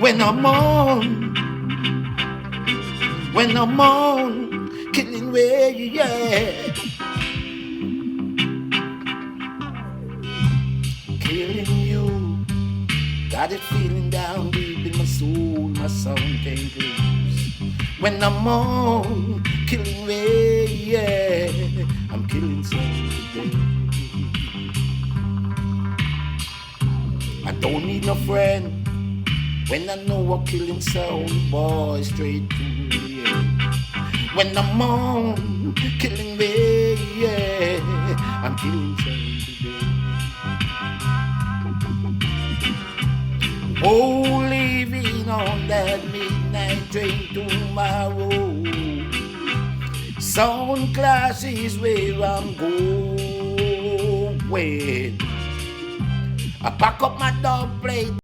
When I'm on, killing way, yeah. Killing you, got it feeling down deep in my soul, my sound can't lose. When I'm on, killing way, yeah. I'm killing sound today. I don't need no friend when I know I'm killing sound, boy, straight to the end. When I'm on, killing way, yeah. I'm killing sound today. Oh, leaving on that midnight train tomorrow. Sound class is where I'm going. I pack up my dog plate.